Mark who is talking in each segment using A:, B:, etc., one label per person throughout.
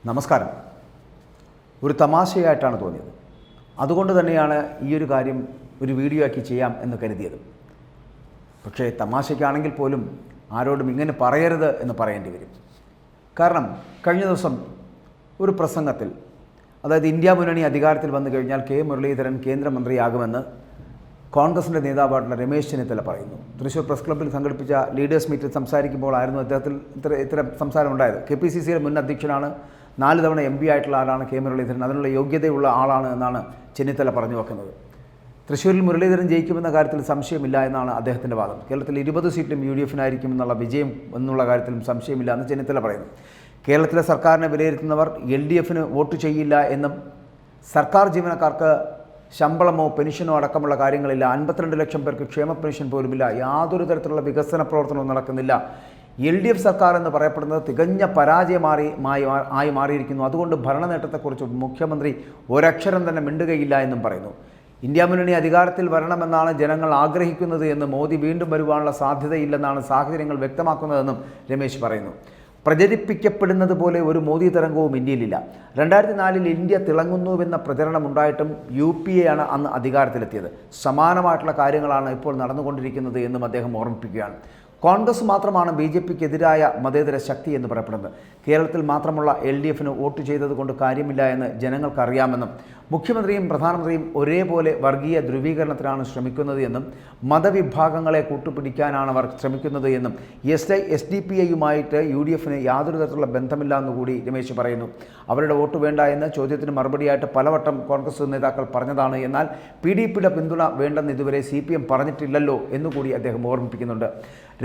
A: നമസ്കാരം. ഒരു തമാശയായിട്ടാണ് തോന്നിയത്. അതുകൊണ്ട് തന്നെയാണ് ഈ ഒരു കാര്യം ഒരു വീഡിയോ ആക്കി ചെയ്യാം എന്ന് കരുതിയത്. പക്ഷേ തമാശയ്ക്കാണെങ്കിൽ പോലും ആരോടും ഇങ്ങനെ പറയരുത് എന്ന് പറയേണ്ടി വരും. കാരണം കഴിഞ്ഞ ദിവസം ഒരു പ്രസംഗത്തിൽ, അതായത് ഇന്ത്യ മുന്നണി അധികാരത്തിൽ വന്നു കഴിഞ്ഞാൽ കെ മുരളീധരൻ കേന്ദ്രമന്ത്രിയാകുമെന്ന് കോൺഗ്രസിൻ്റെ നേതാവായിട്ടുള്ള രമേശ് ചെന്നിത്തല പറയുന്നു. തൃശ്ശൂർ പ്രസ് ക്ലബ്ബിൽ സംഘടിപ്പിച്ച ലീഡേഴ്സ് മീറ്റിൽ സംസാരിക്കുമ്പോഴായിരുന്നു അദ്ദേഹത്തിൽ ഇത്തരം സംസാരം ഉണ്ടായത്. KPCCയുടെ മുൻ അധ്യക്ഷനാണ്, 4 തവണ MP ആയിട്ടുള്ള ആളാണ് കെ മുരളീധരൻ. അതിനുള്ള യോഗ്യതയുള്ള ആളാണ് എന്നാണ് ചെന്നിത്തല പറഞ്ഞു വെക്കുന്നത്. തൃശ്ശൂരിൽ മുരളീധരൻ ജയിക്കുമെന്ന കാര്യത്തിൽ സംശയമില്ല എന്നാണ് അദ്ദേഹത്തിൻ്റെ വാദം. കേരളത്തിൽ 20 സീറ്റിലും UDF-നായിരിക്കുമെന്നുള്ള വിജയം എന്നുള്ള കാര്യത്തിലും സംശയമില്ല എന്ന് ചെന്നിത്തല പറയുന്നു. കേരളത്തിലെ സർക്കാരിനെ വിലയിരുത്തുന്നവർ LDF-ന് വോട്ട് ചെയ്യില്ല എന്നും സർക്കാർ ജീവനക്കാർക്ക് ശമ്പളമോ പെൻഷനോ അടക്കമുള്ള കാര്യങ്ങളില്ല, 52 ലക്ഷം പേർക്ക് ക്ഷേമ പെൻഷൻ പോലുമില്ല, യാതൊരു തരത്തിലുള്ള വികസന പ്രവർത്തനവും നടക്കുന്നില്ല, LDF സർക്കാർ എന്ന് പറയപ്പെടുന്നത് തികഞ്ഞ പരാജയമായി മാറിയിരിക്കുന്നു, അതുകൊണ്ട് ഭരണ നേട്ടത്തെക്കുറിച്ച് മുഖ്യമന്ത്രി ഒരക്ഷരം തന്നെ മിണ്ടുകയില്ല എന്നും പറയുന്നു. ഇന്ത്യ മുന്നണി അധികാരത്തിൽ വരണമെന്നാണ് ജനങ്ങൾ ആഗ്രഹിക്കുന്നത് എന്ന് മോദി വീണ്ടും വരുവാനുള്ള സാധ്യതയില്ലെന്നാണ് സാഹചര്യങ്ങൾ വ്യക്തമാക്കുന്നതെന്നും രമേശ് പറയുന്നു. പ്രചരിപ്പിക്കപ്പെടുന്നത് പോലെ ഒരു മോദി തരംഗവും ഇന്ത്യയിലില്ല. 2004 ഇന്ത്യ തിളങ്ങുന്നുവെന്ന പ്രചരണമുണ്ടായിട്ടും UPA ആണ് അന്ന് അധികാരത്തിലെത്തിയത്. സമാനമായിട്ടുള്ള കാര്യങ്ങളാണ് ഇപ്പോൾ നടന്നുകൊണ്ടിരിക്കുന്നത് എന്നും അദ്ദേഹം ഓർമ്മിപ്പിക്കുകയാണ്. കോൺഗ്രസ് മാത്രമാണ് BJPക്കെതിരായ മതേതര ശക്തി എന്ന് പറയപ്പെടുന്നത്. കേരളത്തിൽ മാത്രമുള്ള LDF-ന് വോട്ട് ചെയ്തതുകൊണ്ട് കാര്യമില്ല എന്ന് ജനങ്ങൾക്കറിയാമെന്നും മുഖ്യമന്ത്രിയും പ്രധാനമന്ത്രിയും ഒരേപോലെ വർഗീയ ധ്രുവീകരണത്തിനാണ് ശ്രമിക്കുന്നത് എന്നും മതവിഭാഗങ്ങളെ കൂട്ടുപിടിക്കാനാണ് അവർ ശ്രമിക്കുന്നത് എന്നും SDPIയുമായിട്ട് UDF-ന് യാതൊരു തരത്തിലുള്ള ബന്ധമില്ല എന്നുകൂടി രമേശ് പറയുന്നു. അവരുടെ വോട്ട് വേണ്ട എന്ന ചോദ്യത്തിന് മറുപടിയായിട്ട് പലവട്ടം കോൺഗ്രസ് നേതാക്കൾ പറഞ്ഞതാണ്. എന്നാൽ PDPയുടെ പിന്തുണ വേണ്ടെന്ന് ഇതുവരെ CPM പറഞ്ഞിട്ടില്ലല്ലോ എന്നുകൂടി അദ്ദേഹം ഓർമ്മിപ്പിക്കുന്നുണ്ട്.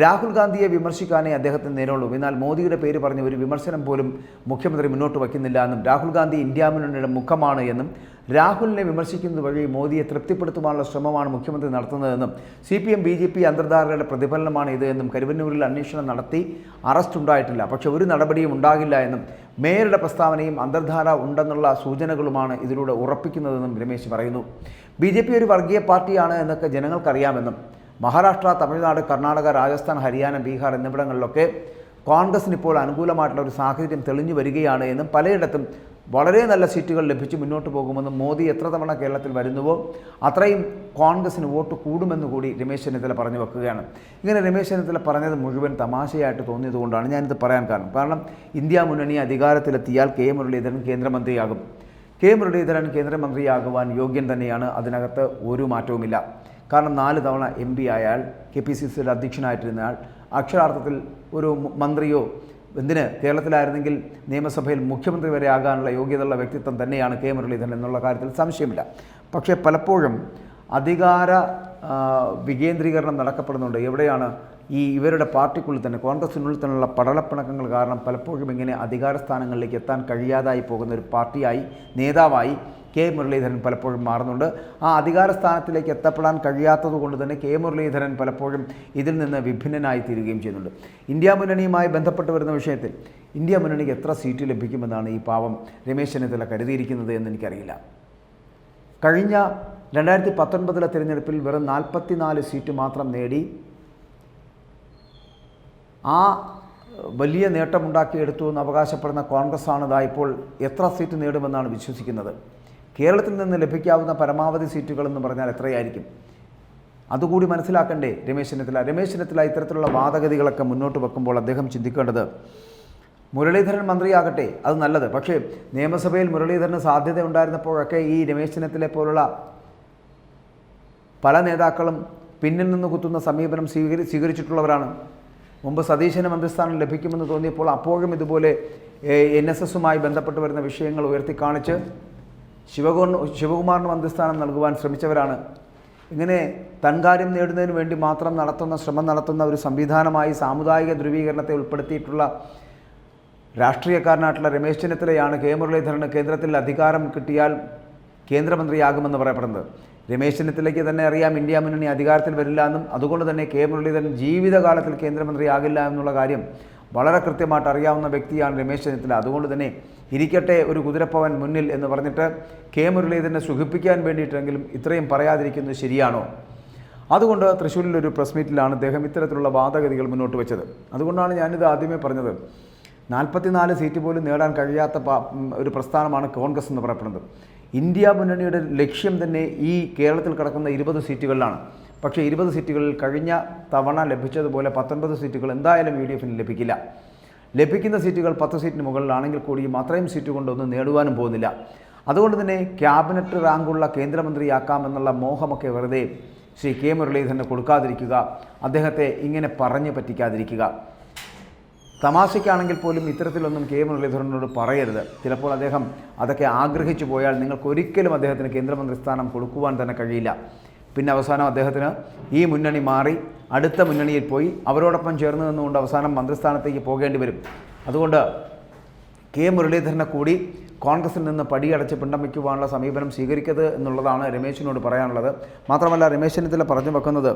A: രാഹുൽ ഗാന്ധിയെ വിമർശിക്കാനേ അദ്ദേഹത്തിന് നേരമുള്ളൂ. എന്നാൽ മോദിയുടെ പേര് പറഞ്ഞ് ഒരു വിമർശനം പോലും മുഖ്യമന്ത്രി മുന്നോട്ട് വയ്ക്കുന്നില്ല എന്നും രാഹുൽ ഗാന്ധി ഇന്ത്യ മുന്നണിയുടെ മുഖമാണ് എന്നും രാഹുലിനെ വിമർശിക്കുന്നത് വഴി മോദിയെ തൃപ്തിപ്പെടുത്തുവാനുള്ള ശ്രമമാണ് മുഖ്യമന്ത്രി നടത്തുന്നതെന്നും CPM BJP അന്തർധാരയുടെ പ്രതിഫലനമാണ് ഇത് എന്നും കരുവന്നൂരിൽ അന്വേഷണം നടത്തി അറസ്റ്റ് ഉണ്ടായിട്ടില്ല, പക്ഷേ ഒരു നടപടിയും ഉണ്ടാകില്ല എന്നും മേയറുടെ പ്രസ്താവനയും അന്തർധാര ഉണ്ടെന്നുള്ള സൂചനകളുമാണ് ഇതിലൂടെ ഉറപ്പിക്കുന്നതെന്നും രമേശ് പറയുന്നു. BJP ഒരു വർഗീയ പാർട്ടിയാണ് എന്നൊക്കെ ജനങ്ങൾക്കറിയാമെന്നും മഹാരാഷ്ട്ര, തമിഴ്നാട്, കർണാടക, രാജസ്ഥാൻ, ഹരിയാന, ബീഹാർ എന്നിവിടങ്ങളിലൊക്കെ കോൺഗ്രസിന് ഇപ്പോൾ അനുകൂലമായിട്ടുള്ള ഒരു സാഹചര്യം തെളിഞ്ഞു വരികയാണ് എന്നും പലയിടത്തും വളരെ നല്ല സീറ്റുകൾ ലഭിച്ച് മുന്നോട്ട് പോകുമെന്നും മോദി എത്ര തവണ കേരളത്തിൽ വരുന്നുവോ അത്രയും കോൺഗ്രസിന് വോട്ട് കൂടുമെന്ന് കൂടി രമേശ് ചെന്നിത്തല പറഞ്ഞു വെക്കുകയാണ്. ഇങ്ങനെ രമേശ് ചെന്നിത്തല പറഞ്ഞത് മുഴുവൻ തമാശയായിട്ട് തോന്നിയതുകൊണ്ടാണ് ഞാനിത് പറയാൻ കാരണം ഇന്ത്യ മുന്നണി അധികാരത്തിലെത്തിയാൽ കെ മുരളീധരൻ കേന്ദ്രമന്ത്രിയാകും. കെ മുരളീധരൻ കേന്ദ്രമന്ത്രിയാകുവാൻ യോഗ്യൻ തന്നെയാണ്, അതിനകത്ത് ഒരു മാറ്റവുമില്ല. കാരണം 4 തവണ MP ആയാൽ, KPCCയുടെ അധ്യക്ഷനായിട്ടിരുന്നയാൾ, അക്ഷരാർത്ഥത്തിൽ ഒരു മന്ത്രിയോ എന്തിന് കേരളത്തിലായിരുന്നെങ്കിൽ നിയമസഭയിൽ മുഖ്യമന്ത്രി വരെ ആകാനുള്ള യോഗ്യതയുള്ള വ്യക്തിത്വം തന്നെയാണ് കെ മുരളീധരൻ എന്നുള്ള കാര്യത്തിൽ സംശയമില്ല. പക്ഷേ പലപ്പോഴും അധികാര വികേന്ദ്രീകരണം നടക്കപ്പെടുന്നുണ്ട്. എവിടെയാണ് ഇവരുടെ പാർട്ടിക്കുള്ളിൽ തന്നെ, കോൺഗ്രസിനുള്ളിൽ തന്നെയുള്ള പടലപ്പിണക്കങ്ങൾ കാരണം പലപ്പോഴും ഇങ്ങനെ അധികാര സ്ഥാനങ്ങളിലേക്ക് എത്താൻ കഴിയാതായി പോകുന്ന ഒരു പാർട്ടിയായി, നേതാവായി കെ മുരളീധരൻ പലപ്പോഴും മാറുന്നുണ്ട്. ആ അധികാര സ്ഥാനത്തിലേക്ക് എത്തപ്പെടാൻ കഴിയാത്തത് കൊണ്ട് തന്നെ കെ മുരളീധരൻ പലപ്പോഴും ഇതിൽ നിന്ന് വിഭിന്നനായി തീരുകയും ചെയ്യുന്നുണ്ട്. ഇന്ത്യ മുന്നണിയുമായി ബന്ധപ്പെട്ട് വരുന്ന വിഷയത്തിൽ ഇന്ത്യ മുന്നണിക്ക് എത്ര സീറ്റ് ലഭിക്കുമെന്നാണ് ഈ പാവം രമേശ് ചെന്നിത്തല കരുതിയിരിക്കുന്നത് എന്ന് എനിക്കറിയില്ല. കഴിഞ്ഞ 2019 തിരഞ്ഞെടുപ്പിൽ വെറും 44 സീറ്റ് മാത്രം നേടി ആ വലിയ നേട്ടമുണ്ടാക്കിയെടുത്തു എന്ന് അവകാശപ്പെടുന്ന കോൺഗ്രസ്സാണ് ഇപ്പോൾ എത്ര സീറ്റ് നേടുമെന്നാണ് വിശ്വസിക്കുന്നത്. കേരളത്തിൽ നിന്ന് ലഭിക്കാവുന്ന പരമാവധി സീറ്റുകൾ എന്ന് പറഞ്ഞാൽ എത്രയായിരിക്കും? അതുകൂടി മനസ്സിലാക്കണ്ടേ രമേശ് ചെന്നിത്തല ഇത്തരത്തിലുള്ള വാദഗതികളൊക്കെ മുന്നോട്ട് വെക്കുമ്പോൾ അദ്ദേഹം ചിന്തിക്കേണ്ടത്, മുരളീധരൻ മന്ത്രിയാകട്ടെ, അത് നല്ലത്. പക്ഷേ നിയമസഭയിൽ മുരളീധരന് സാധ്യത ഉണ്ടായിരുന്നപ്പോഴൊക്കെ ഈ രമേശ് ചെന്നിത്തലയെ പോലുള്ള പല നേതാക്കളും പിന്നിൽ നിന്ന് കുത്തുന്ന സമീപനം സ്വീകരിച്ചിട്ടുള്ളവരാണ്. മുമ്പ് സതീശന് മന്ത്രിസ്ഥാനം ലഭിക്കുമെന്ന് തോന്നിയപ്പോൾ അപ്പോഴും ഇതുപോലെ NSSുമായി ബന്ധപ്പെട്ട് വരുന്ന വിഷയങ്ങൾ ഉയർത്തിക്കാണിച്ച് ശിവകുമാറിന് മന്ത്രിസ്ഥാനം നൽകുവാൻ ശ്രമിച്ചവരാണ്. ഇങ്ങനെ തൻകാര്യം നേടുന്നതിന് വേണ്ടി മാത്രം ശ്രമം നടത്തുന്ന ഒരു സംവിധാനമായി സാമുദായിക ധ്രുവീകരണത്തെ ഉൾപ്പെടുത്തിയിട്ടുള്ള രാഷ്ട്രീയക്കാരനായിട്ടുള്ള രമേശ് ചെന്നിത്തലയാണ് കെ മുരളീധരന് കേന്ദ്രത്തിൽ അധികാരം കിട്ടിയാൽ കേന്ദ്രമന്ത്രിയാകുമെന്ന് പറയപ്പെടുന്നത്. രമേശ് ചെന്നിത്തലയ്ക്ക് തന്നെ അറിയാം ഇന്ത്യ മുന്നണി അധികാരത്തിൽ വരില്ല എന്നും, അതുകൊണ്ട് തന്നെ കെ മുരളീധരൻ ജീവിതകാലത്തിൽ കേന്ദ്രമന്ത്രിയാകില്ല എന്നുള്ള കാര്യം വളരെ കൃത്യമായിട്ട് അറിയാവുന്ന വ്യക്തിയാണ് രമേശ് ചെന്നിത്തല. അതുകൊണ്ട് തന്നെ ഇരിക്കട്ടെ ഒരു കുതിരപ്പവൻ മുന്നിൽ എന്ന് പറഞ്ഞിട്ട് കെ മുരളീധരനെ സുഖിപ്പിക്കാൻ വേണ്ടിയിട്ടെങ്കിലും ഇത്രയും പറയാതിരിക്കുന്നത് ശരിയാണോ? അതുകൊണ്ട് തൃശ്ശൂരിലൊരു പ്രസ് മീറ്റിലാണ് അദ്ദേഹം ഇത്തരത്തിലുള്ള വാദഗതികൾ മുന്നോട്ട് വെച്ചത്. അതുകൊണ്ടാണ് ഞാനിത് ആദ്യമേ പറഞ്ഞത്, 44 സീറ്റ് പോലും നേടാൻ കഴിയാത്ത ഒരു പ്രസ്ഥാനമാണ് കോൺഗ്രസ് എന്ന് പറയപ്പെടുന്നത്. ഇന്ത്യ മുന്നണിയുടെ ലക്ഷ്യം തന്നെ ഈ കേരളത്തിൽ കിടക്കുന്ന 20 സീറ്റുകളിലാണ്. പക്ഷേ 20 സീറ്റുകളിൽ കഴിഞ്ഞ തവണ ലഭിച്ചതുപോലെ 19 സീറ്റുകൾ എന്തായാലും UDFന് ലഭിക്കില്ല. ലഭിക്കുന്ന സീറ്റുകൾ 10 സീറ്റിന് മുകളിലാണെങ്കിൽ കൂടിയും അത്രയും സീറ്റ് കൊണ്ടൊന്നും നേടുവാനും പോകുന്നില്ല. അതുകൊണ്ട് തന്നെ ക്യാബിനറ്റ് റാങ്കുള്ള കേന്ദ്രമന്ത്രിയാക്കാമെന്നുള്ള മോഹമൊക്കെ വെറുതെ ശ്രീ കെ മുരളീധരന് കൊടുക്കാതിരിക്കുക, അദ്ദേഹത്തെ ഇങ്ങനെ പറഞ്ഞു പറ്റിക്കാതിരിക്കുക. തമാശയ്ക്കാണെങ്കിൽ പോലും ഇത്തരത്തിലൊന്നും കെ മുരളീധരനോട് പറയരുത്. ചിലപ്പോൾ അദ്ദേഹം അതൊക്കെ ആഗ്രഹിച്ചു പോയാൽ നിങ്ങൾക്കൊരിക്കലും അദ്ദേഹത്തിന് കേന്ദ്രമന്ത്രി സ്ഥാനം കൊടുക്കുവാൻ തന്നെ കഴിയില്ല. പിന്നെ അവസാനം അദ്ദേഹത്തിന് ഈ മുന്നണി മാറി അടുത്ത മുന്നണിയിൽ പോയി അവരോടൊപ്പം ചേർന്ന് നിന്നുകൊണ്ട് അവസാനം മന്ത്രിസ്ഥാനത്തേക്ക് പോകേണ്ടി വരും. അതുകൊണ്ട് കെ മുരളീധരനെ കൂടി കോൺഗ്രസിൽ നിന്ന് പടിയടച്ച് പിണ്ടം വയ്ക്കുവാനുള്ള സമീപനം സ്വീകരിക്കരുത് എന്നുള്ളതാണ് രമേശിനോട് പറയാനുള്ളത്. മാത്രമല്ല, രമേശ് ചെന്നിത്തല പറഞ്ഞു വെക്കുന്നത്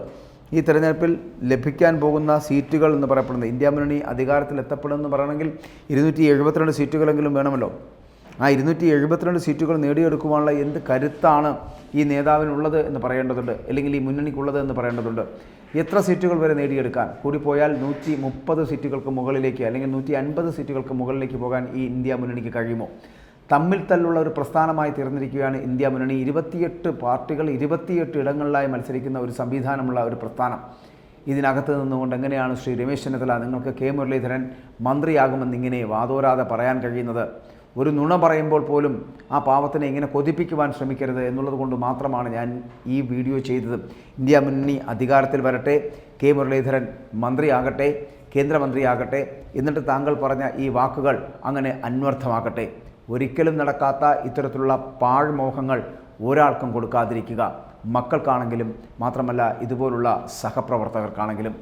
A: ഈ തെരഞ്ഞെടുപ്പിൽ ലഭിക്കാൻ പോകുന്ന സീറ്റുകൾ എന്ന് പറയപ്പെടുന്നത്, ഇന്ത്യ മുന്നണി അധികാരത്തിൽ എത്തപ്പെടുമെന്ന് പറയണമെങ്കിൽ 272 സീറ്റുകളെങ്കിലും വേണമല്ലോ. ആ 272 സീറ്റുകൾ നേടിയെടുക്കുവാനുള്ള എന്ത് കരുത്താണ് ഈ നേതാവിനുള്ളത് എന്ന് പറയേണ്ടതുണ്ട്, അല്ലെങ്കിൽ ഈ മുന്നണിക്കുള്ളത് എന്ന് പറയേണ്ടതുണ്ട്. എത്ര സീറ്റുകൾ വരെ നേടിയെടുക്കാൻ? കൂടിപ്പോയാൽ 130 സീറ്റുകൾക്ക് മുകളിലേക്ക്, അല്ലെങ്കിൽ 150 സീറ്റുകൾക്ക് മുകളിലേക്ക് പോകാൻ ഈ ഇന്ത്യ മുന്നണിക്ക് കഴിയുമോ? തമ്മിൽ തല്ലുള്ള ഒരു പ്രസ്ഥാനമായി തീർന്നിരിക്കുകയാണ് ഇന്ത്യ മുന്നണി. 28 പാർട്ടികൾ 28 ഇടങ്ങളിലായി മത്സരിക്കുന്ന ഒരു സംവിധാനമുള്ള ഒരു പ്രസ്ഥാനം. ഇതിനകത്ത് നിന്നുകൊണ്ട് എങ്ങനെയാണ് ശ്രീ രമേശ് ചെന്നിത്തല നിങ്ങൾക്ക് കെ മുരളീധരൻ മന്ത്രിയാകുമെന്നിങ്ങനെ വാതോരാതെ പറയാൻ കഴിയുന്നത്? ഒരു നുണ പറയുമ്പോൾ പോലും ആ പാവത്തിനെ ഇങ്ങനെ കൊതിപ്പിക്കുവാൻ ശ്രമിക്കരുത് എന്നുള്ളത് കൊണ്ട് മാത്രമാണ് ഞാൻ ഈ വീഡിയോ ചെയ്തത്. ഇന്ത്യ മുന്നണി അധികാരത്തിൽ വരട്ടെ, കെ മുരളീധരൻ മന്ത്രിയാകട്ടെ, കേന്ദ്രമന്ത്രിയാകട്ടെ, എന്നിട്ട് താങ്കൾ പറഞ്ഞ ഈ വാക്കുകൾ അങ്ങനെ അന്വർത്ഥമാകട്ടെ. ഒരിക്കലും നടക്കാത്ത ഇത്തരത്തിലുള്ള പാഴ്മോഹങ്ങൾ ഒരാൾക്കും കൊടുക്കാതിരിക്കുക, മക്കൾക്കാണെങ്കിലും മാത്രമല്ല ഇതുപോലുള്ള സഹപ്രവർത്തകർക്കാണെങ്കിലും.